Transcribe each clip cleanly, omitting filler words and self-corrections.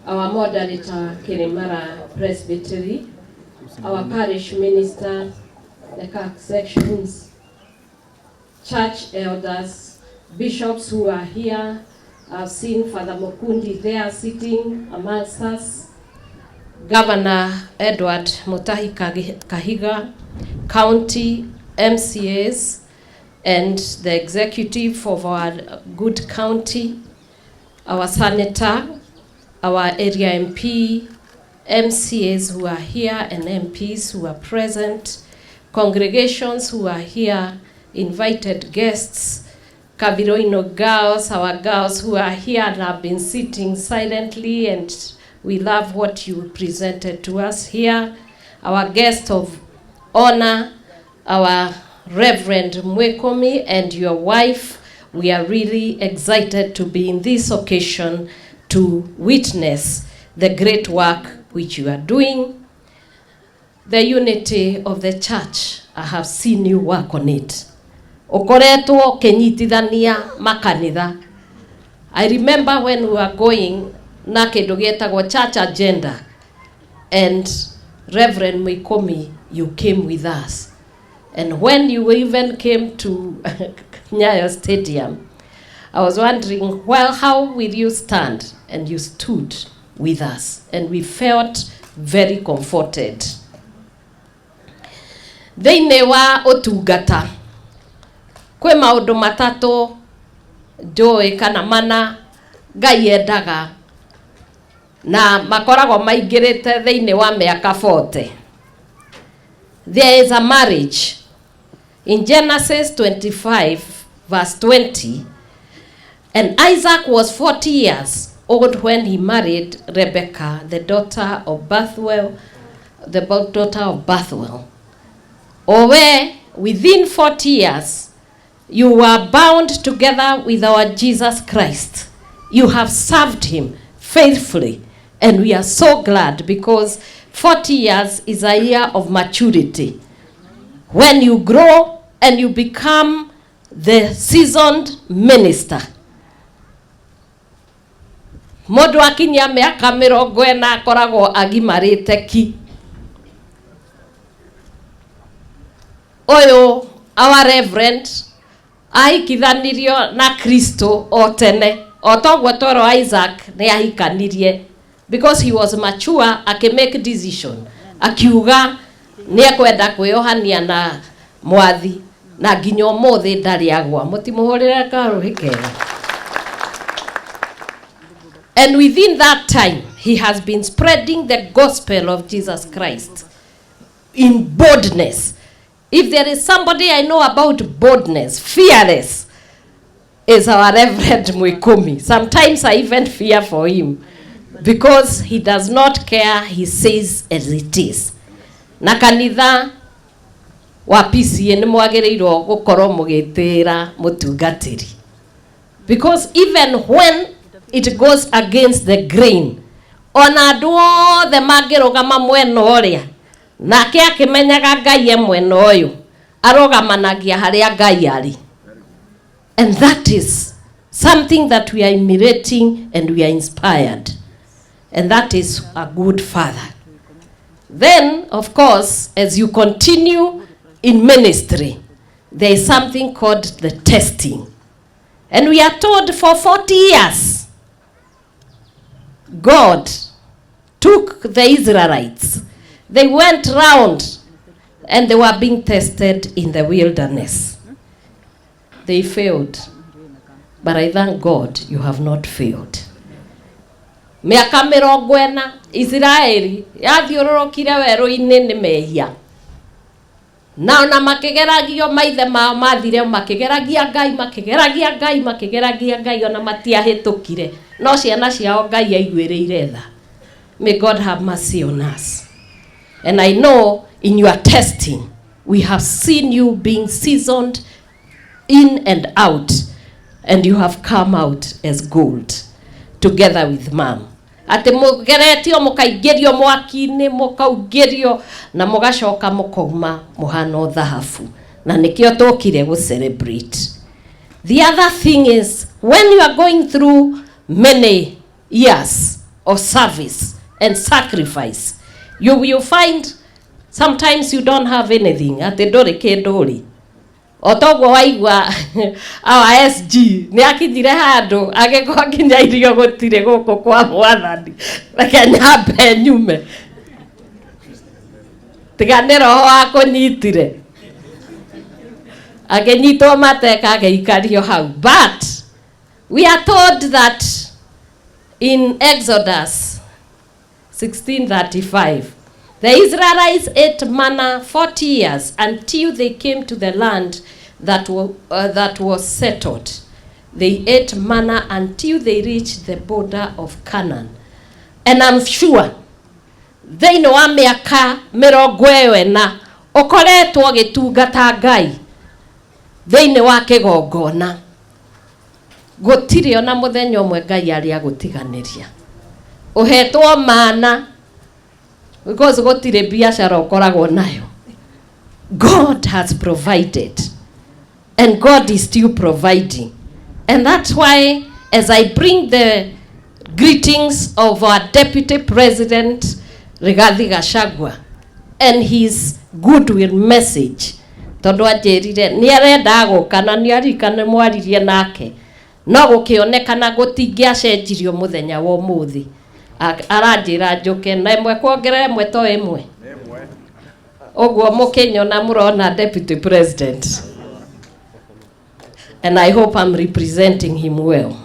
our moderator, Kirimara Presbytery, our parish minister, the CAC sections, church elders, bishops who are here. I've seen Father Mukundi there sitting amongst us, Governor Edward Mutahi Kahiga, county MCAs, and the executive of our good county, our senator, our area MP, MCAs who are here and MPs who are present, congregations who are here, invited guests, Kabiruini girls, our girls who are here and have been sitting silently, and we love what you presented to us here. Our guest of honor, our Reverend Mwikumi and your wife, we are really excited to be in this occasion to witness the great work which you are doing. The unity of the church, I have seen you work on it. Okoretwo kenyitithania makanitha. I remember when we were going na kindu gietagwo church agenda, and Reverend Mwikumi, you came with us. And when you even came to Nyayo Stadium, I was wondering, well, how will you stand? And you stood with us, and we felt very comforted. Thĩinĩ wa ũtungata kwĩ maũndũ matatũ njũĩ kana mana Ngai endaga na makoragwo maingĩrĩte thĩinĩ wa mĩaka 40. There is a marriage in Genesis 25 verse 20, and Isaac was 40 years old when he married Rebekah, the daughter of Bethuel, Or where within 40 years you were bound together with our Jesus Christ. You have served him faithfully, and we are so glad, because 40 years is a year of maturity. When you grow and you become the seasoned minister. Mundu akinyia miaka 40 akoragwo agimarite ki. Oyo our reverend ahikithanirio na Kristo o tene. Otogwo toro Isaac ne ahikanirie, because he was mature, ake make decision. Akiuga ni ekwenda kwiohania na mwathi na nginya umuthi ndari agwa. Mutimuhurira karuhikera. And within that time, he has been spreading the gospel of Jesus Christ in boldness. If there is somebody I know about boldness, fearless, is our Reverend Mwikumi. Sometimes I even fear for him, because he does not care, he says as it is. Na kanitha wa PCEA ni mwagereirwo gukorwo mugitira mutungatiri. Because even when it goes against the grain, ona andu othe mangirugama mwena uria, nake akimenyaga Ngai mwena uyu, arogamanagia haria Ngai ari. And that is something that we are emulating and we are inspired. And that is a good father. Then, of course, as you continue in ministry, there is something called the testing. And we are told for 40 years, God took the Israelites. They went round and they were being tested in the wilderness. They failed. But I thank God you have not failed. Miaka 40 Israeli yathiũrũrũkire werũ-inĩ nĩ mehia. Na ona makigeragio maithe mao mathire makigeragia Ngai, makigeragia Ngai, makigeragia Ngai, ona matiahĩtũkire. No ciana ciao Ngai aiguĩrĩire tha. May God have mercy on us. And I know in your testing, we have seen you being seasoned in and out, and you have come out as gold together with mom. Ati mugeretio mukaingirio mwaki-ini, mukaugirio na mugacoka mukauma muhano thahabu, na nikio tokire go celebrate. The other thing is, when you are going through many years of service and sacrifice. You will find sometimes you don't have anything at the dori kedori. Otogwo waigwa our SG ni akithire handu agekwa kinya irio gutire guku kwa mwathani reke nyambe nyume tiga roho akunyitire agenyitwo mateka ageikario hau. But we are told that in Exodus 16:35 the Israelites ate manna 40 years until they came to the land that was settled. They ate manna until they reached the border of Canaan. And I'm sure they know miaka 40 ukoretwo gitungata Ngai thĩinĩ wa kĩgongona. Gũtirĩ ona mũthenya ũmwe Ngai arĩ agũtiganĩria. Ũhetwo mana because gũtirĩ biacara ũkoragwo nayo. God has provided and God is still providing. And that's why as I bring the greetings of our Deputy President Rigathi Gachagua and his goodwill message, tondu ajirire ni arenda gukana ni arikane mwaririe nake no gukionekana gutingiacenjirio muthenya wa umuthi aranjira njuke na imwe kuongerera imwe to imwe ogwo mukinyona murona Deputy President, and I hope I'm representing him well.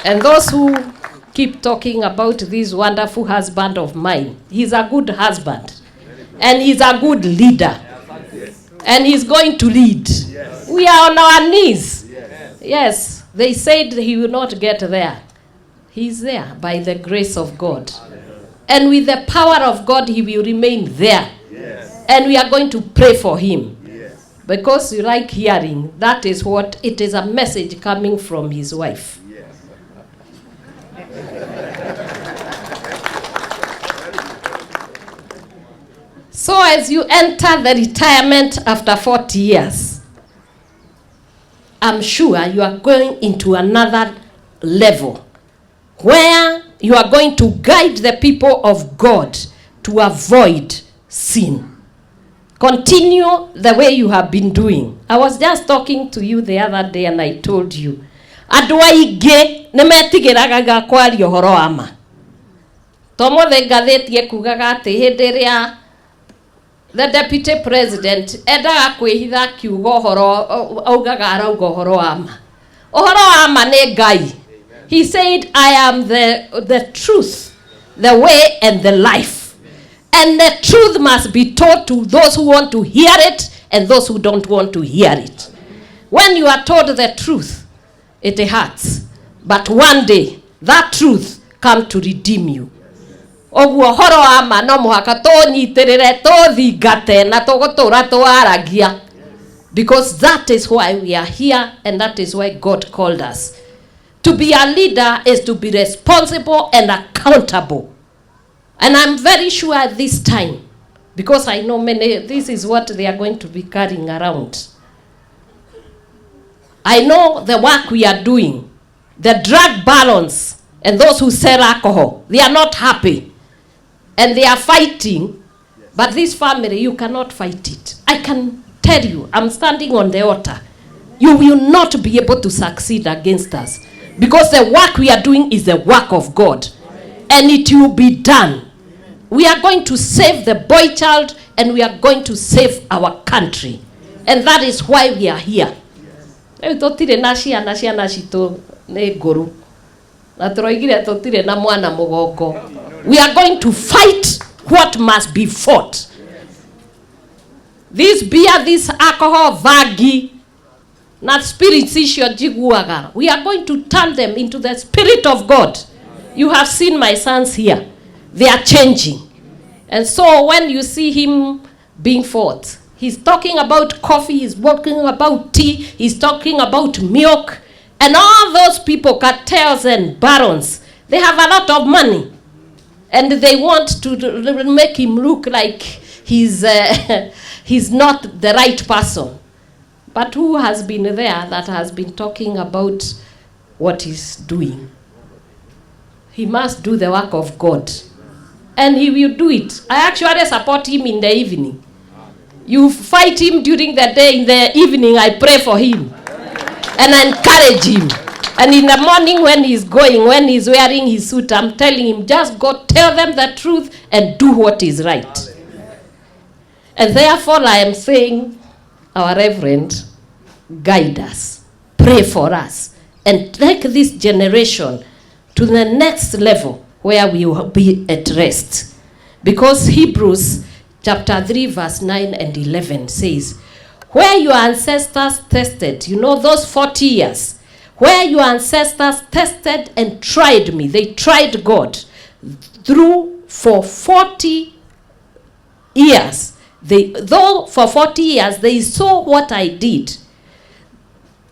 And those who keep talking about this wonderful husband of mine, he's a good husband. And he's a good leader. And he's going to lead. Yes. We are on our knees. Yes. Yes. They said he will not get there. He's there by the grace of God. And with the power of God, he will remain there. Yes. And we are going to pray for him. Yes. Because you like hearing, that is what, it is a message coming from his wife. Yes. So as you enter the retirement after 40 years, I'm sure you are going into another level where you are going to guide the people of God to avoid sin. Continue the way you have been doing. I was just talking to you the other day and I told you, andu aingi nimetigiraga gakwaria uhoro wa ma. Tomothe ngathĩtie kugaga ati hindi ria the Deputy President endaga kwĩhitha kiugo uhoro augaga arauga uhoro wa ma. Uhoro wa ma nĩ Ngai. He said, I am the truth, the way and the life. And the truth must be taught to those who want to hear it and those who don't want to hear it. When you are told the truth, it hurts. But one day, that truth come to redeem you. Ogwo horo wa ma no muhaka tonyitirire tothingate na tugutura twaragia, because that is why we are here and that is why God called us. To be a leader is to be responsible and accountable. And I'm very sure at this time, because I know many, this is what they are going to be carrying around. I know the work we are doing, the drug barons and those who sell alcohol, they are not happy. And they are fighting, but this family, you cannot fight it. I can tell you, I'm standing on the altar. You will not be able to succeed against us. Because the work we are doing is the work of God. And it will be done. We are going to save the boy child and we are going to save our country. And that is why we are here. We are going to fight what must be fought. This beer, this alcohol, vagi, not spirits issue. We are going to turn them into the Spirit of God. You have seen my sons here. They are changing. And so when you see him being fought, he's talking about coffee, he's talking about tea, he's talking about milk. And all those people, cartels and barons, they have a lot of money. And they want to make him look like he's not the right person. But who has been there that has been talking about what he's doing? he must do the work of God. And he will do it. I actually support him in the evening. You fight him during the day, in the evening I pray for him. And I encourage him. And in the morning when he's wearing his suit, I'm telling him, just go tell them the truth and do what is right. And therefore I am saying, our Reverend, guide us, pray for us, and take this generation to the next level where we will be at rest. Because Hebrews chapter 3 verse 9 and 11 says, where your ancestors tested, you know those 40 years, where your ancestors tested and tried me, they tried God through for 40 years. For 40 years they saw what I did.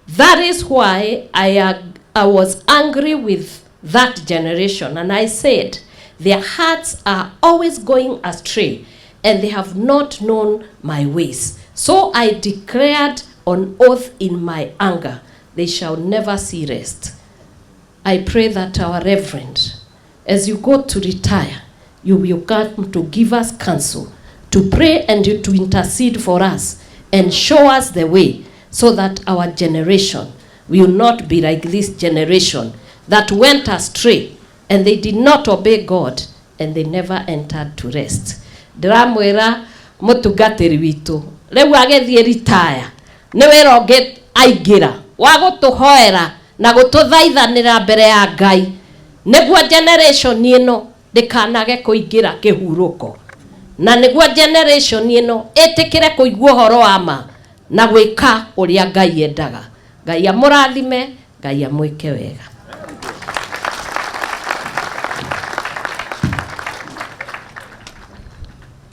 That is why I was angry with that generation, and I said, their hearts are always going astray, and they have not known my ways. So I declared on oath in my anger, they shall never see rest. I pray that our Reverend, as you go to retire, you will come to give us counsel, to pray and to intercede for us, and show us the way, so that our generation will not be like this generation that went astray, and they did not obey God, and they never entered to rest. Ndĩramwĩra mũtungatĩri witũ rĩu agĩthiĩ retire nĩ wĩra ũngĩ aingĩra wa gũtũhoera na gũtũthaithanĩra mbere ya Ngai nĩguo generation ĩno ndĩkanage kũingĩra kĩhurũko, na nĩguo generation ĩno ĩtĩkĩre kũigua ũhoro wa ma na gwĩka ũrĩa Ngai endaga. Ngai amũrathime, Ngai amwĩke wega.